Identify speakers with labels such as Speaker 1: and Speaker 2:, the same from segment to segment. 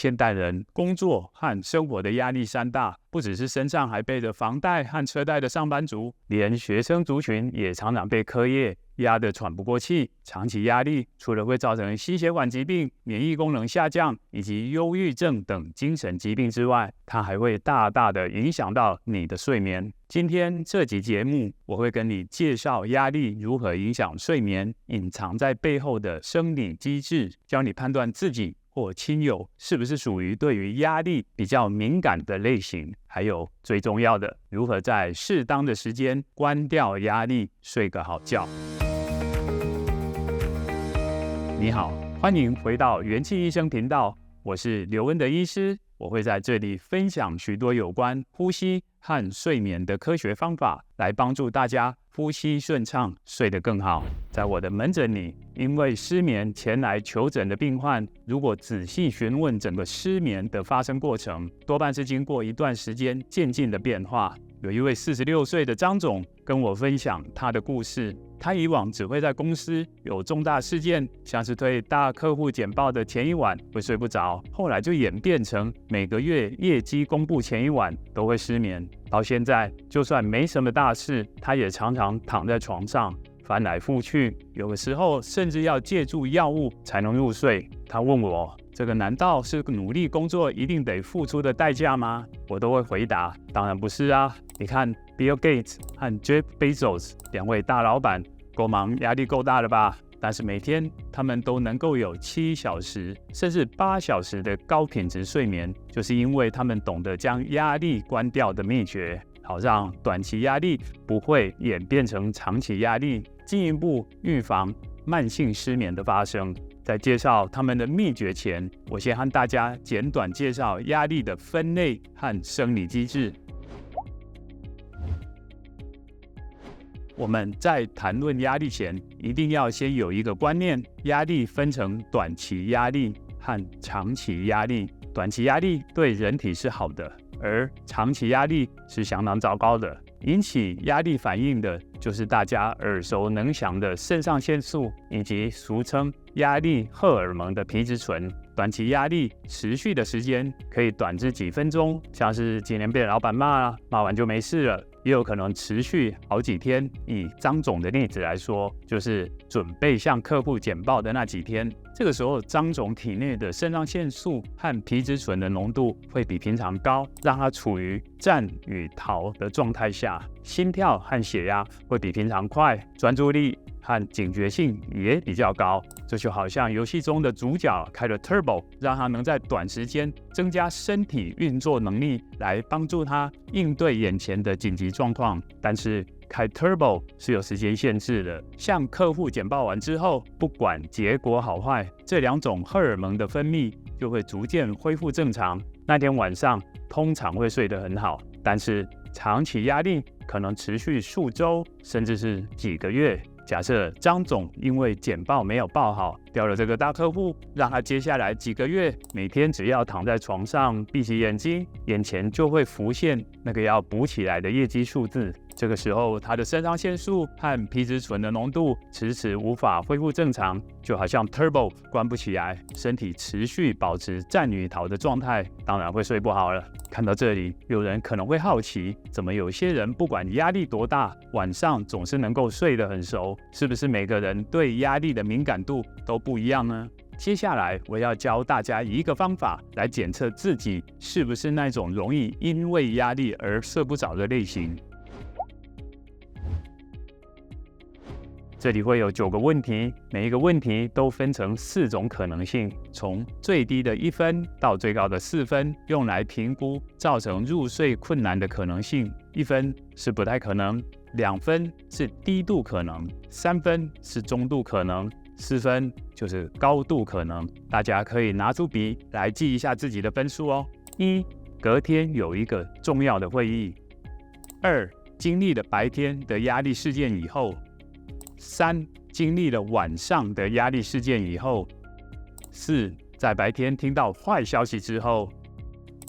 Speaker 1: 现代人工作和生活的压力山大，不只是身上还背着房贷和车贷的上班族，连学生族群也常常被课业压得喘不过气。长期压力除了会造成心血管疾病、免疫功能下降以及忧郁症等精神疾病之外，它还会大大的影响到你的睡眠。今天这集节目，我会跟你介绍压力如何影响睡眠，隐藏在背后的生理机制，教你判断自己或亲友是不是属于对于压力比较敏感的类型，还有最重要的，如何在适当的时间关掉压力，睡个好觉。你好，欢迎回到元气医生频道，我是刘恩德医师，我会在这里分享许多有关呼吸和睡眠的科学方法，来帮助大家呼吸顺畅，睡得更好。在我的门诊里，因为失眠前来求诊的病患，如果仔细询问整个失眠的发生过程，多半是经过一段时间渐进的变化。有一位46岁的张总跟我分享他的故事，他以往只会在公司有重大事件，像是推大客户简报的前一晚会睡不着，后来就演变成每个月业绩公布前一晚都会失眠，到现在就算没什么大事，他也常常躺在床上翻来覆去，有的时候甚至要借助药物才能入睡。他问我，这个难道是努力工作一定得付出的代价吗？我都会回答，当然不是啊。你看 Bill Gates 和 Jeff Bezos 两位大老板，够忙压力够大了吧？但是每天他们都能够有7小时甚至8小时的高品质睡眠，就是因为他们懂得将压力关掉的秘诀，好让短期压力不会演变成长期压力，进一步预防慢性失眠的发生。在介绍他们的秘诀前，我先和大家简短介绍压力的分类和生理机制。我们在谈论压力前，一定要先有一个观念，压力分成短期压力和长期压力。短期压力对人体是好的，而长期压力是相当糟糕的。引起压力反应的就是大家耳熟能详的肾上腺素，以及俗称压力荷尔蒙的皮质醇。短期压力持续的时间可以短至几分钟，像是今天被老板骂完就没事了，也有可能持续好几天。以张总的例子来说，就是准备向客户简报的那几天，这个时候张总体内的肾上腺素和皮质醇的浓度会比平常高，让他处于战与逃的状态下，心跳和血压会比平常快，专注力和警觉性也比较高。这就好像游戏中的主角开了 Turbo， 让他能在短时间增加身体运作能力，来帮助他应对眼前的紧急状况。但是开 Turbo 是有时间限制的，向客户简报完之后，不管结果好坏，这2种荷尔蒙的分泌就会逐渐恢复正常。那天晚上通常会睡得很好，但是长期压力可能持续数周，甚至是几个月。假设张总因为简报没有报好，掉了这个大客户，让他接下来几个月每天只要躺在床上闭起眼睛，眼前就会浮现那个要补起来的业绩数字。这个时候他的肾上腺素和皮质醇的浓度迟迟无法恢复正常，就好像 Turbo 关不起来，身体持续保持战与逃的状态，当然会睡不好了。看到这里，有人可能会好奇，怎么有些人不管压力多大，晚上总是能够睡得很熟？是不是每个人对压力的敏感度都不一样呢？接下来我要教大家一个方法来检测自己是不是那种容易因为压力而睡不着的类型。这里会有9个问题，每一个问题都分成4种可能性，从最低的1分到最高的4分，用来评估造成入睡困难的可能性。1分是不太可能，2分是低度可能，3分是中度可能，4分就是高度可能。大家可以拿出笔来记一下自己的分数哦。1. 隔天有一个重要的会议。2. 经历了白天的压力事件以后。3. 经历了晚上的压力事件以后。4. 在白天听到坏消息之后。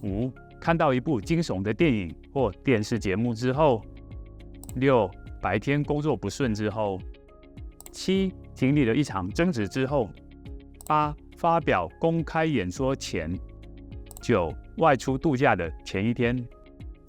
Speaker 1: 5. 看到一部惊悚的电影或电视节目之后。6. 白天工作不顺之后。7. 经历了一场争执之后。8. 发表公开演说前。9外出度假的前一天。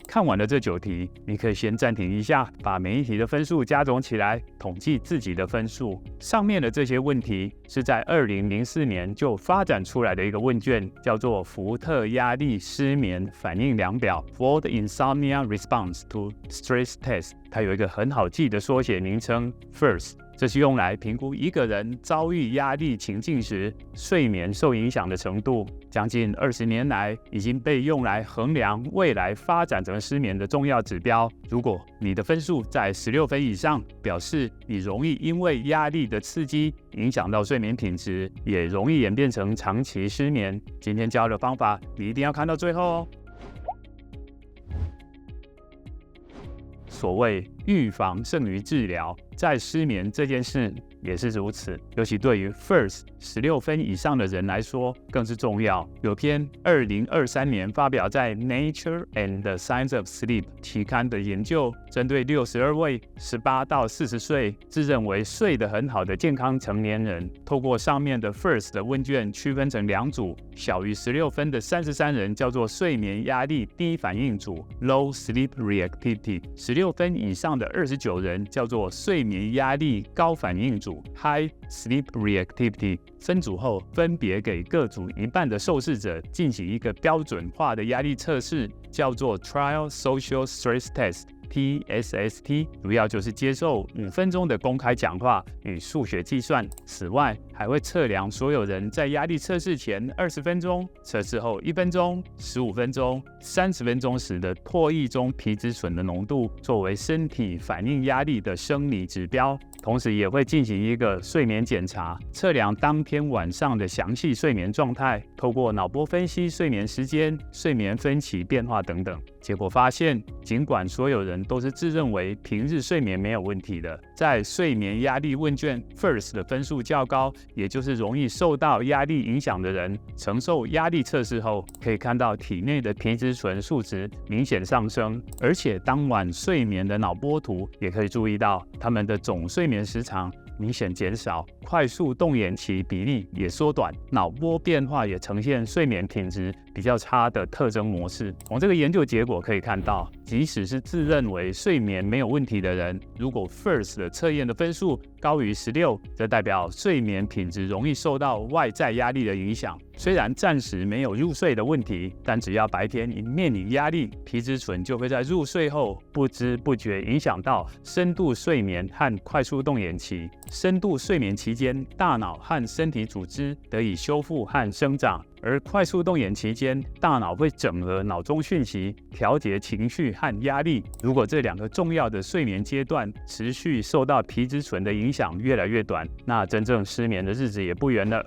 Speaker 1: 看完了这9题，你可以先暂停一下，把每一题的分数加总起来，统计自己的分数。上面的这些问题是在2004年就发展出来的一个问卷，叫做福特压力失眠反应量表 （Ford Insomnia Response to Stress Test）。它有一个很好记的缩写名称 FIRST。这是用来评估一个人遭遇压力情境时睡眠受影响的程度。将近20年来，已经被用来衡量未来发展成失眠的重要指标。如果你的分数在16分以上，表示你容易因为压力的刺激影响到睡眠品质，也容易演变成长期失眠。今天教的方法，你一定要看到最后哦。所谓预防胜于治疗，在失眠这件事也是如此，尤其对于 FIRST 16分以上的人来说更是重要。有篇2023年发表在 Nature and the Science of Sleep 期刊的研究，针对62位18到40岁自认为睡得很好的健康成年人，透过上面的 FIRST 的问卷区分成2组，小于16分的33人叫做睡眠压力低反应组 Low Sleep Reactivity， 16分以上的29人叫做睡眠压力高反应组 High Sleep Reactivity。 分组后，分别给各组一半的受试者进行一个标准化的压力测试，叫做 Trial Social Stress Test。TSST 主要就是接受5分钟的公开讲话与数学计算。此外，还会测量所有人在压力测试前20分钟、测试后1分钟、15分钟、30分钟时的唾液中皮质醇的浓度，作为身体反应压力的生理指标。同时也会进行一个睡眠检查，测量当天晚上的详细睡眠状态，透过脑波分析睡眠时间、睡眠分期变化等等。结果发现，尽管所有人都是自认为平日睡眠没有问题的，在睡眠压力问卷 FIRST 的分数较高，也就是容易受到压力影响的人，承受压力测试后，可以看到体内的皮质醇数值明显上升，而且当晚睡眠的脑波图也可以注意到，他们的总睡眠时长明显减少，快速动眼期比例也缩短，脑波变化也呈现睡眠品质比较差的特征模式。从这个研究结果可以看到，即使是自认为睡眠没有问题的人，如果 FIRST 的测验的分数高于16，则代表睡眠品质容易受到外在压力的影响。虽然暂时没有入睡的问题，但只要白天一面临压力，皮质醇就会在入睡后不知不觉影响到深度睡眠和快速动眼期。深度睡眠期间，大脑和身体组织得以修复和生长，而快速动眼期间，大脑会整合脑中讯息，调节情绪和压力。如果这2个重要的睡眠阶段持续受到皮质醇的影响越来越短，那真正失眠的日子也不远了。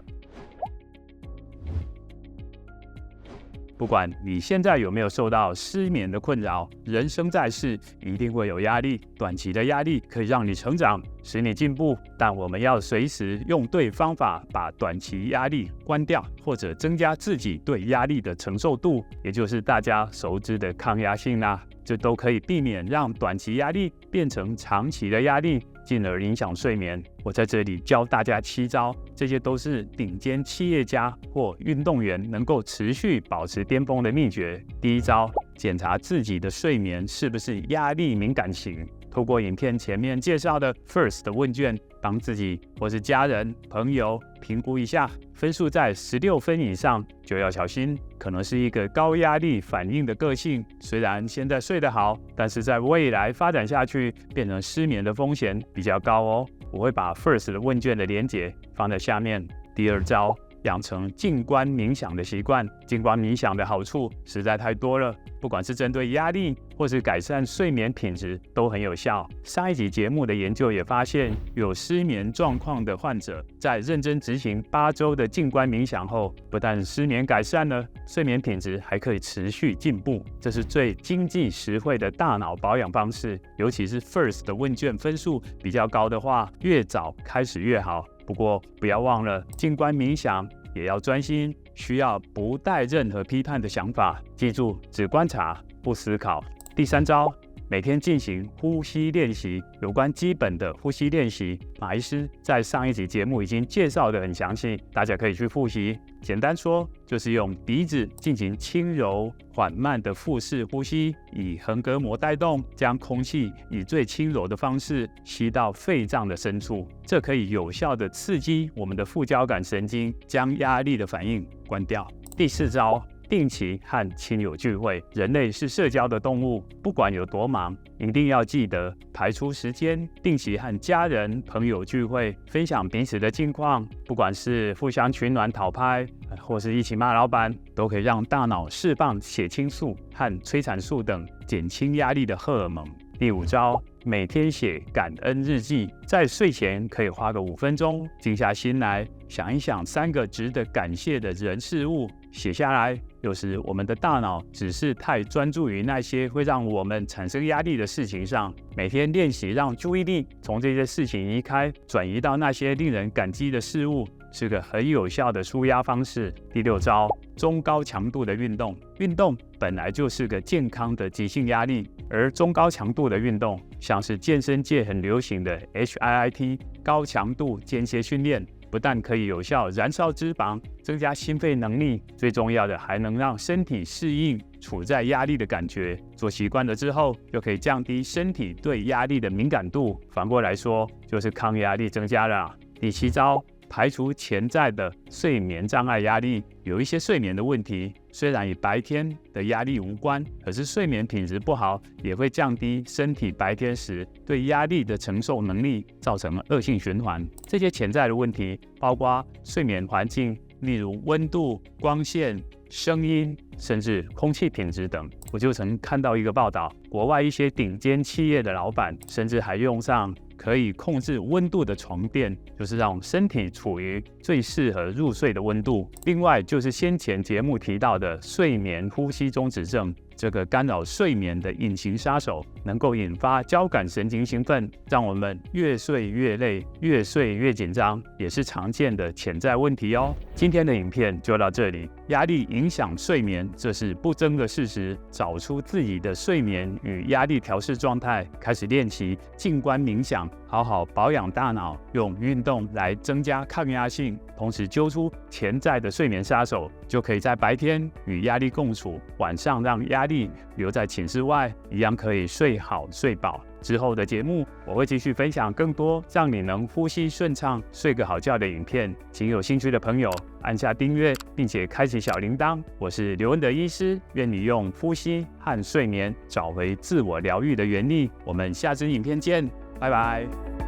Speaker 1: 不管你现在有没有受到失眠的困扰，人生在世一定会有压力。短期的压力可以让你成长，使你进步，但我们要随时用对方法，把短期压力关掉，或者增加自己对压力的承受度，也就是大家熟知的抗压性啦。这都可以避免让短期压力变成长期的压力，进而影响睡眠。我在这里教大家7招，这些都是顶尖企业家或运动员能够持续保持巅峰的秘诀。第1招，检查自己的睡眠是不是压力敏感型。透过影片前面介绍的 FIRST 的问卷，帮自己或是家人、朋友评估一下，分数在16分以上就要小心，可能是一个高压力反应的个性。虽然现在睡得好，但是在未来发展下去，变成失眠的风险比较高哦。我会把 FIRST 的问卷的连结放在下面。第2招，养成静观冥想的习惯。静观冥想的好处实在太多了，不管是针对压力或是改善睡眠品质都很有效。上一集节目的研究也发现，有失眠状况的患者在认真执行8周的静观冥想后，不但失眠改善了，睡眠品质还可以持续进步。这是最经济实惠的大脑保养方式，尤其是 FIRST 的问卷分数比较高的话，越早开始越好。不过不要忘了，静观冥想也要专心，需要不带任何批判的想法，记住只观察不思考。第3招，每天进行呼吸练习。有关基本的呼吸练习，马医师在上一集节目已经介绍得很详细，大家可以去复习。简单说，就是用鼻子进行轻柔缓慢的腹式呼吸，以横膈膜带动，将空气以最轻柔的方式吸到肺脏的深处，这可以有效的刺激我们的副交感神经，将压力的反应关掉。第4招，定期和亲友聚会。人类是社交的动物，不管有多忙，一定要记得排出时间，定期和家人、朋友聚会，分享彼此的近况。不管是互相取暖讨拍，或是一起骂老板，都可以让大脑释放血清素和催产素等减轻压力的荷尔蒙。第5招，每天写感恩日记。在睡前可以花个5分钟，静下心来想一想3个值得感谢的人事物，写下来。有时我们的大脑只是太专注于那些会让我们产生压力的事情上，每天练习让注意力从这些事情移开，转移到那些令人感激的事物，是个很有效的抒压方式。第6招，中高强度的运动。运动本来就是个健康的急性压力，而中高强度的运动，像是健身界很流行的 HIIT 高强度间歇训练，不但可以有效燃烧脂肪，增加心肺能力，最重要的还能让身体适应处在压力的感觉。做习惯了之后，就可以降低身体对压力的敏感度，反过来说，就是抗压力增加了。第7招，排除潜在的睡眠障碍压力。有一些睡眠的问题，虽然与白天的压力无关，可是睡眠品质不好，也会降低身体白天时对压力的承受能力，造成恶性循环。这些潜在的问题包括睡眠环境，例如温度、光线、声音，甚至空气品质等。我就曾看到一个报道，国外一些顶尖企业的老板，甚至还用上可以控制温度的床垫，就是让身体处于最适合入睡的温度。另外就是先前节目提到的睡眠呼吸中止症，这个干扰睡眠的隐形杀手，能够引发交感神经兴奋，让我们越睡越累，越睡越紧张，也是常见的潜在问题哦。今天的影片就到这里，压力影响睡眠，这是不争的事实。找出自己的睡眠与压力调试状态，开始练习静观冥想，好好保养大脑，用运动来增加抗压性，同时揪出潜在的睡眠杀手，就可以在白天与压力共处，晚上让压力留在寝室外，一样可以睡好睡饱。之后的节目我会继续分享更多让你能呼吸顺畅、睡个好觉的影片，请有兴趣的朋友按下订阅，并且开启小铃铛。我是刘恩德医师，愿你用呼吸和睡眠找回自我疗愈的原力。我们下支影片见，拜拜。